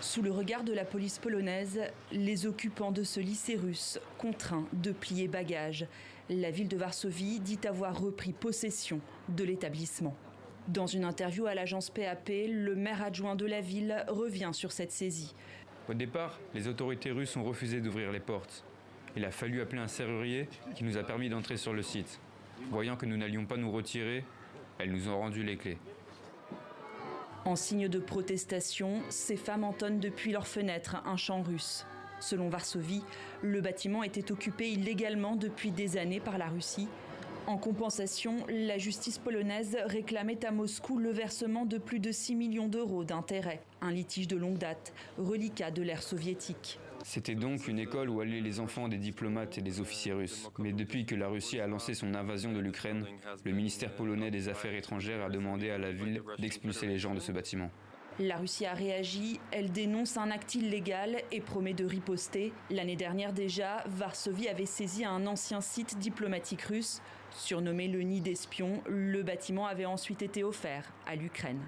Sous le regard de la police polonaise, les occupants de ce lycée russe, contraints de plier bagages. La ville de Varsovie dit avoir repris possession de l'établissement. Dans une interview à l'agence PAP, le maire adjoint de la ville revient sur cette saisie. Au départ, les autorités russes ont refusé d'ouvrir les portes. Il a fallu appeler un serrurier qui nous a permis d'entrer sur le site. Voyant que nous n'allions pas nous retirer, elles nous ont rendu les clés. En signe de protestation, ces femmes entonnent depuis leurs fenêtres un chant russe. Selon Varsovie, le bâtiment était occupé illégalement depuis des années par la Russie. En compensation, la justice polonaise réclamait à Moscou le versement de plus de 6 millions d'euros d'intérêts. Un litige de longue date, reliquat de l'ère soviétique. C'était donc une école où allaient les enfants des diplomates et des officiers russes. Mais depuis que la Russie a lancé son invasion de l'Ukraine, le ministère polonais des Affaires étrangères a demandé à la ville d'expulser les gens de ce bâtiment. La Russie a réagi, elle dénonce un acte illégal et promet de riposter. L'année dernière déjà, Varsovie avait saisi un ancien site diplomatique russe. Surnommé le nid d'espions, le bâtiment avait ensuite été offert à l'Ukraine.